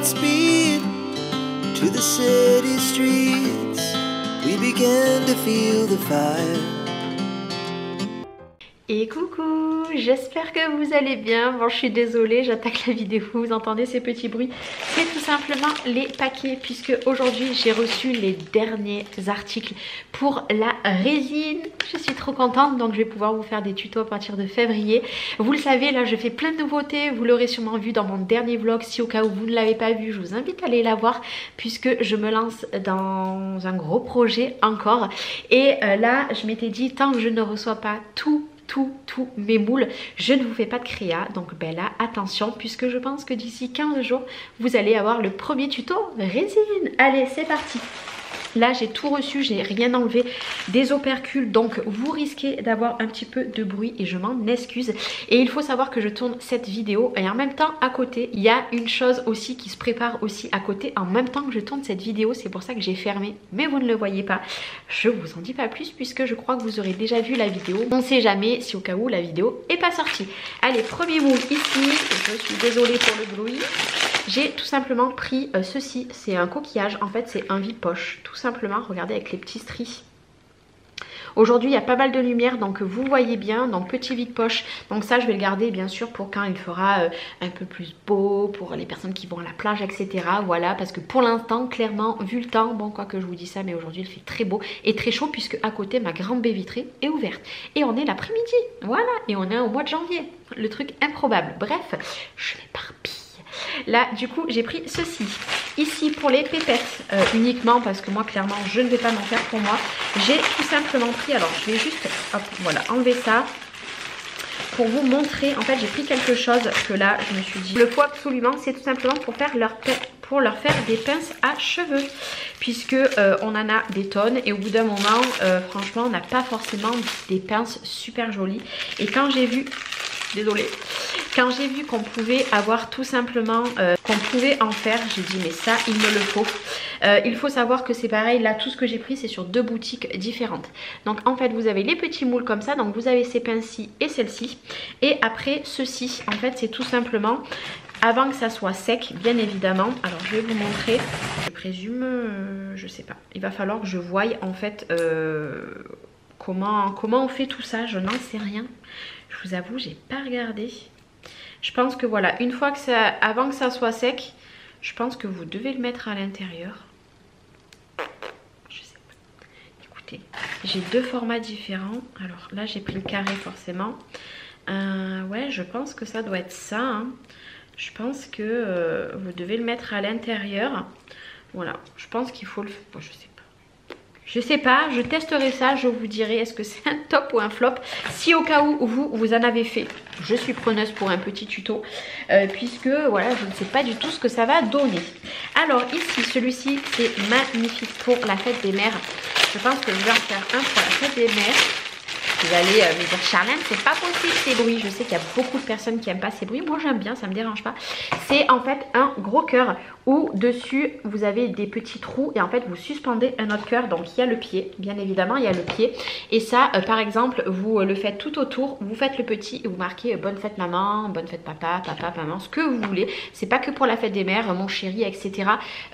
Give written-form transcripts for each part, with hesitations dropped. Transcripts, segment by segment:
Godspeed to the city streets. We began to feel the fire. Et coucou, j'espère que vous allez bien. Bon, je suis désolée, j'attaque la vidéo, vous entendez ces petits bruits. C'est tout simplement les paquets, puisque aujourd'hui j'ai reçu les derniers articles pour la résine. Je suis trop contente, donc je vais pouvoir vous faire des tutos à partir de février. Vous le savez, là je fais plein de nouveautés, vous l'aurez sûrement vu dans mon dernier vlog. Si au cas où vous ne l'avez pas vu, je vous invite à aller la voir, puisque je me lance dans un gros projet encore. Et là, je m'étais dit, tant que je ne reçois pas tous mes moules, je ne vous fais pas de créa. Donc ben là, attention, puisque je pense que d'ici 15 jours, vous allez avoir le premier tuto résine. Allez, c'est parti. Là j'ai tout reçu, j'ai rien enlevé des opercules, donc vous risquez d'avoir un petit peu de bruit et je m'en excuse. Et il faut savoir que je tourne cette vidéo et en même temps à côté il y a une chose aussi qui se prépare aussi à côté en même temps que je tourne cette vidéo. C'est pour ça que j'ai fermé, mais vous ne le voyez pas. Je vous en dis pas plus puisque je crois que vous aurez déjà vu la vidéo. On ne sait jamais si au cas où la vidéo est pas sortie. Allez, premier moule ici, je suis désolée pour le bruit. J'ai tout simplement pris ceci, c'est un coquillage, en fait c'est un vide-poche, tout simplement, regardez avec les petits stries. Aujourd'hui il y a pas mal de lumière donc vous voyez bien, donc petit vide-poche, donc ça je vais le garder bien sûr pour quand il fera un peu plus beau, pour les personnes qui vont à la plage etc. Voilà, parce que pour l'instant clairement vu le temps, bon quoi que je vous dis ça mais aujourd'hui il fait très beau et très chaud puisque à côté ma grande baie vitrée est ouverte. Et on est l'après-midi, voilà, et on est au mois de janvier, le truc improbable, bref, je m'éparpille. Là du coup j'ai pris ceci ici pour les pépettes uniquement parce que moi clairement je ne vais pas m'en faire pour moi. J'ai tout simplement pris, alors je vais juste hop, voilà, enlever ça pour vous montrer. En fait j'ai pris quelque chose que là je me suis dit le faut absolument, c'est tout simplement pour faire leur faire des pinces à cheveux, puisque on en a des tonnes et au bout d'un moment franchement on n'a pas forcément des pinces super jolies. Et quand j'ai vu, désolée, quand j'ai vu qu'on pouvait avoir tout simplement, qu'on pouvait en faire, j'ai dit mais ça il me le faut. Il faut savoir que c'est pareil, là tout ce que j'ai pris c'est sur deux boutiques différentes. Donc en fait vous avez les petits moules comme ça, donc vous avez ces pinces-ci et celle-ci. Et après ceci, en fait c'est tout simplement, avant que ça soit sec bien évidemment, alors je vais vous montrer, je présume, je sais pas, il va falloir que je voie en fait comment on fait tout ça, je n'en sais rien. Je vous avoue, j'ai pas regardé. Je pense que voilà, une fois que ça, avant que ça soit sec, je pense que vous devez le mettre à l'intérieur. Je sais pas. Écoutez, j'ai deux formats différents. Alors là, j'ai pris le carré forcément. Ouais, je pense que ça doit être ça. Hein. Je pense que vous devez le mettre à l'intérieur. Voilà, je pense qu'il faut le... Bon, je sais pas. Je sais pas, je testerai ça, je vous dirai est-ce que c'est un top ou un flop. Si au cas où vous en avez fait, je suis preneuse pour un petit tuto, puisque voilà, je ne sais pas du tout ce que ça va donner. Alors ici, celui-ci, c'est magnifique pour la fête des mères. Je pense que je vais en faire un pour la fête des mères. Vous allez me dire Charlène, c'est pas possible ces bruits. Je sais qu'il y a beaucoup de personnes qui n'aiment pas ces bruits. Moi j'aime bien, ça me dérange pas. C'est en fait un gros cœur où dessus vous avez des petits trous et en fait vous suspendez un autre cœur. Donc il y a le pied, bien évidemment il y a le pied. Et ça par exemple vous le faites tout autour. Vous faites le petit et vous marquez bonne fête maman, bonne fête papa, papa, maman, ce que vous voulez. C'est pas que pour la fête des mères, mon chéri, etc.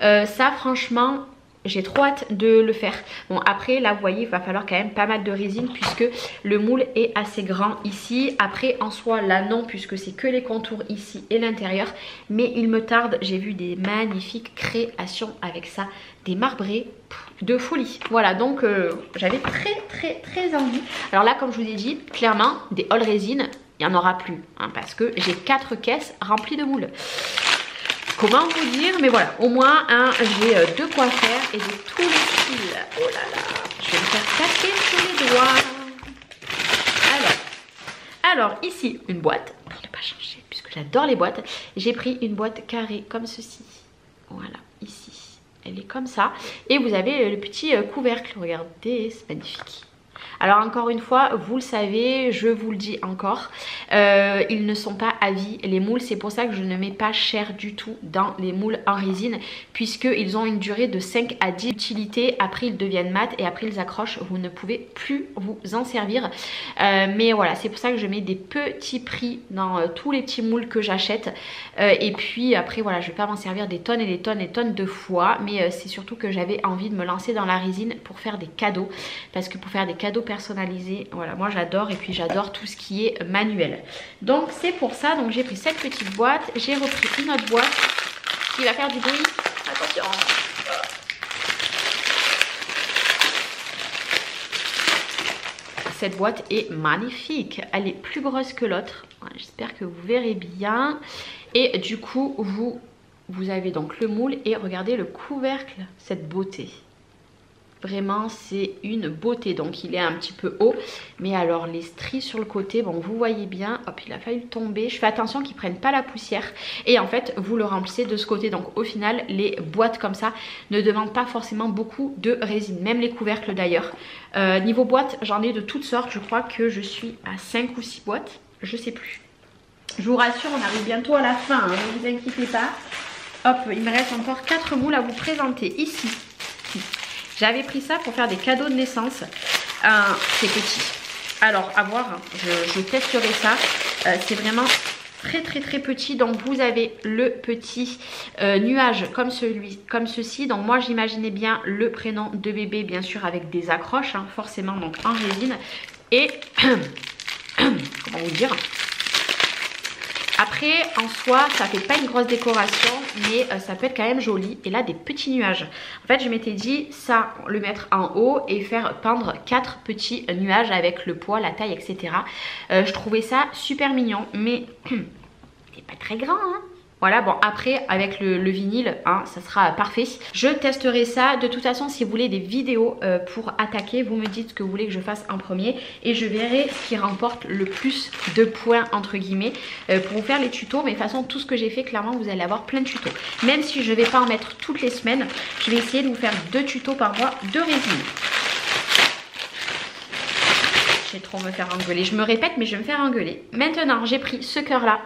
Ça franchement... j'ai trop hâte de le faire. Bon après là vous voyez il va falloir quand même pas mal de résine puisque le moule est assez grand ici. Après en soi là non puisque c'est que les contours ici et l'intérieur. Mais il me tarde, j'ai vu des magnifiques créations avec ça. Des marbrés de folie. Voilà donc j'avais très envie. Alors là comme je vous ai dit clairement des all résine il n'y en aura plus. Hein, parce que j'ai 4 caisses remplies de moules. Comment vous dire, mais voilà, au moins hein, j'ai de quoi faire et de tous les styles. Oh là là, je vais me faire taper sur les doigts. Alors ici, une boîte, pour ne pas changer, puisque j'adore les boîtes. J'ai pris une boîte carrée comme ceci. Voilà, ici, elle est comme ça. Et vous avez le petit couvercle, regardez, c'est magnifique. Alors encore une fois, vous le savez, je vous le dis encore, Ils ne sont pas à vie les moules, c'est pour ça que je ne mets pas cher du tout dans les moules en résine, puisqu'ils ont une durée de 5 à 10 utilités. Après ils deviennent mat et après ils accrochent, vous ne pouvez plus vous en servir. Mais voilà, c'est pour ça que je mets des petits prix dans tous les petits moules que j'achète. Et puis après voilà, je vais pas m'en servir des tonnes et des tonnes et des tonnes de fois, mais c'est surtout que j'avais envie de me lancer dans la résine pour faire des cadeaux, parce que pour faire des cadeaux personnalisés, voilà, moi j'adore, et puis j'adore tout ce qui est manuel. Donc c'est pour ça, donc j'ai pris cette petite boîte, j'ai repris une autre boîte qui va faire du bruit. Attention. Cette boîte est magnifique, elle est plus grosse que l'autre, j'espère que vous verrez bien. Et du coup vous avez donc le moule et regardez le couvercle, cette beauté. Vraiment c'est une beauté, donc il est un petit peu haut, mais alors les stries sur le côté, bon vous voyez bien, hop il a failli tomber, je fais attention qu'ils prennent pas la poussière, et en fait vous le remplissez de ce côté. Donc au final les boîtes comme ça ne demandent pas forcément beaucoup de résine, même les couvercles d'ailleurs. Niveau boîte j'en ai de toutes sortes, je crois que je suis à 5 ou 6 boîtes, je sais plus. Je vous rassure, on arrive bientôt à la fin, hein, ne vous inquiétez pas. Hop, il me reste encore 4 moules à vous présenter ici. J'avais pris ça pour faire des cadeaux de naissance. C'est petit. Alors, à voir, hein, je testerai ça. C'est vraiment très petit. Donc, vous avez le petit nuage comme ceci. Donc, moi, j'imaginais bien le prénom de bébé, bien sûr, avec des accroches, hein, forcément, donc en résine. Et, comment vous dire ? Après, en soi, ça fait pas une grosse décoration, mais ça peut être quand même joli. Et là, des petits nuages. En fait, je m'étais dit ça, le mettre en haut et faire peindre 4 petits nuages avec le poids, la taille, etc. Je trouvais ça super mignon, mais c'est pas très grand, hein. Voilà, bon après avec le vinyle, hein, ça sera parfait. Je testerai ça. De toute façon, si vous voulez des vidéos pour attaquer, vous me dites ce que vous voulez que je fasse en premier. Et je verrai ce qui remporte le plus de points, entre guillemets, pour vous faire les tutos. Mais de toute façon, tout ce que j'ai fait, clairement, vous allez avoir plein de tutos. Même si je ne vais pas en mettre toutes les semaines, je vais essayer de vous faire 2 tutos par mois de résine. Je vais trop me faire engueuler. Je me répète, mais je vais me faire engueuler. Maintenant, j'ai pris ce cœur-là.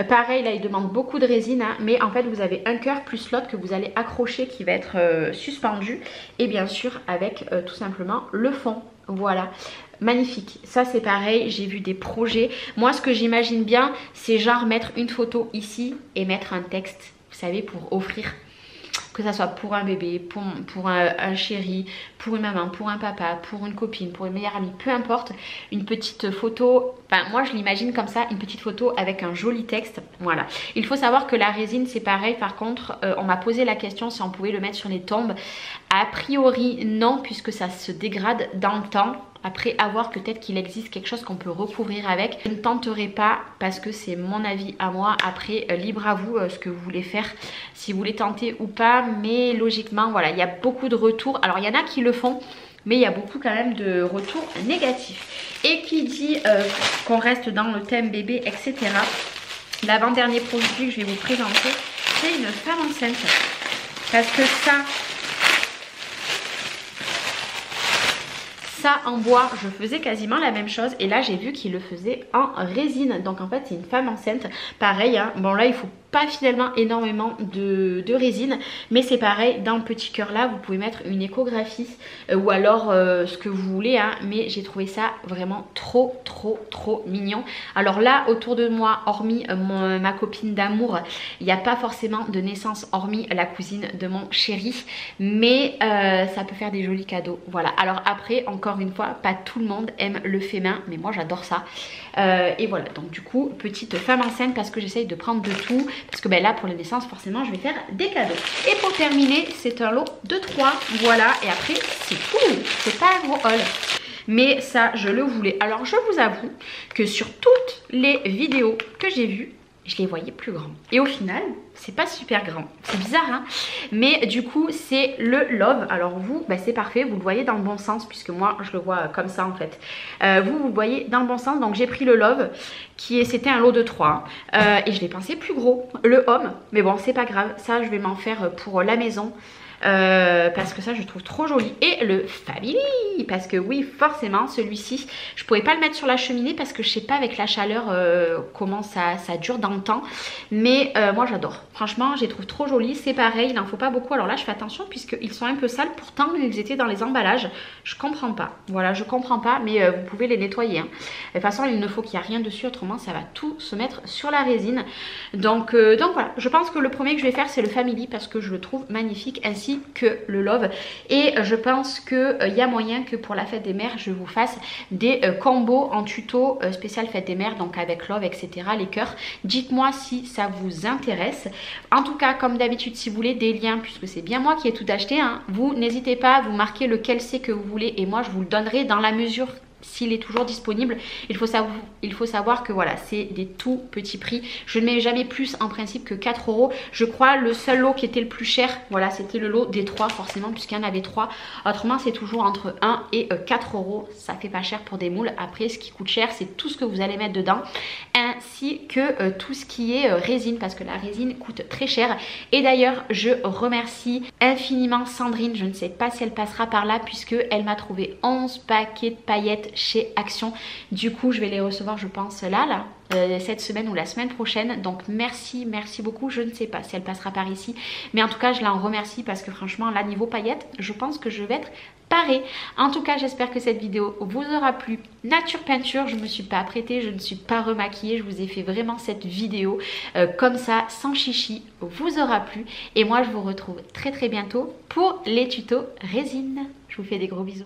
Pareil, là il demande beaucoup de résine, hein, mais en fait vous avez un cœur plus l'autre que vous allez accrocher qui va être suspendu. Et bien sûr avec tout simplement le fond. Voilà, magnifique. Ça c'est pareil, j'ai vu des projets. Moi ce que j'imagine bien, c'est genre mettre une photo ici et mettre un texte, vous savez, pour offrir. Que ça soit pour un bébé, pour un chéri, pour une maman, pour un papa, pour une copine, pour une meilleure amie, peu importe, une petite photo, enfin moi je l'imagine comme ça, une petite photo avec un joli texte, voilà. Il faut savoir que la résine c'est pareil, par contre on m'a posé la question si on pouvait le mettre sur les tombes. A priori non, puisque ça se dégrade dans le temps. Après, à voir, peut-être qu'il existe quelque chose qu'on peut recouvrir avec. Je ne tenterai pas parce que c'est mon avis à moi. Après, libre à vous ce que vous voulez faire, si vous voulez tenter ou pas. Mais logiquement, voilà, il y a beaucoup de retours. Alors, il y en a qui le font, mais il y a beaucoup quand même de retours négatifs. Et qui dit qu'on reste dans le thème bébé, etc. L'avant-dernier produit que je vais vous présenter, c'est une femme enceinte. Parce que ça en bois, je faisais quasiment la même chose, et là j'ai vu qu'il le faisait en résine. Donc en fait c'est une femme enceinte, pareil, hein. Bon là il faut pas finalement énormément de résine, mais c'est pareil, dans le petit cœur là vous pouvez mettre une échographie ou alors ce que vous voulez, hein. Mais j'ai trouvé ça vraiment trop mignon. Alors là autour de moi, hormis ma copine d'amour, il n'y a pas forcément de naissance, hormis la cousine de mon chéri, mais ça peut faire des jolis cadeaux. Voilà, alors après encore une fois, pas tout le monde aime le fait main, mais moi j'adore ça. Et voilà, donc du coup petite femme enceinte, parce que j'essaye de prendre de tout, parce que ben là pour les naissances forcément je vais faire des cadeaux. Et pour terminer, c'est un lot de 3, voilà, et après c'est tout, c'est pas un gros haul. Mais ça je le voulais. Alors je vous avoue que sur toutes les vidéos que j'ai vues, je les voyais plus grands. Et au final, c'est pas super grand. C'est bizarre, hein. Mais du coup, c'est le Love. Alors vous, bah, c'est parfait. Vous le voyez dans le bon sens, puisque moi, je le vois comme ça, en fait. Vous le voyez dans le bon sens. Donc, j'ai pris le Love, c'était un lot de 3. Et je l'ai pensé plus gros. Le Homme. Mais bon, c'est pas grave. Ça, je vais m'en faire pour la maison. parce que ça je trouve trop joli. Et le Family, parce que oui forcément celui-ci je pouvais pas le mettre sur la cheminée parce que je sais pas avec la chaleur comment ça dure dans le temps, mais moi j'adore, franchement je les trouve trop jolis. C'est pareil, il n'en faut pas beaucoup. Alors là je fais attention puisqu'ils sont un peu sales, pourtant ils étaient dans les emballages, je comprends pas, voilà je comprends pas, mais vous pouvez les nettoyer hein. De toute façon il ne faut qu'il n'y ait rien dessus, autrement ça va tout se mettre sur la résine. Donc voilà, je pense que le premier que je vais faire c'est le Family parce que je le trouve magnifique, ainsi que le Love. Et je pense qu'il y a moyen que pour la fête des mères je vous fasse des combos en tuto spécial fête des mères, donc avec Love etc, les cœurs. Dites-moi si ça vous intéresse. En tout cas comme d'habitude si vous voulez des liens, puisque c'est bien moi qui ai tout acheté hein, vous n'hésitez pas à vous marquer lequel c'est que vous voulez et moi je vous le donnerai dans la mesure s'il est toujours disponible. Il faut savoir que voilà, c'est des tout petits prix. Je ne mets jamais plus en principe que 4 €. Je crois le seul lot qui était le plus cher, voilà, c'était le lot des 3 forcément, puisqu'il y en avait 3. Autrement, c'est toujours entre 1 et 4 €. Ça fait pas cher pour des moules. Après, ce qui coûte cher, c'est tout ce que vous allez mettre dedans, ainsi que tout ce qui est résine, parce que la résine coûte très cher. Et d'ailleurs, je remercie infiniment Sandrine. Je ne sais pas si elle passera par là, puisque elle m'a trouvé 11 paquets de paillettes chez Action. Du coup je vais les recevoir je pense là cette semaine ou la semaine prochaine. Donc merci beaucoup. Je ne sais pas si elle passera par ici, mais en tout cas je l'en remercie parce que franchement là niveau paillettes je pense que je vais être parée. En tout cas j'espère que cette vidéo vous aura plu. Nature peinture, je ne me suis pas apprêtée, je ne suis pas remaquillée, je vous ai fait vraiment cette vidéo comme ça sans chichi, vous aura plu. Et moi je vous retrouve très bientôt pour les tutos résine. Je vous fais des gros bisous.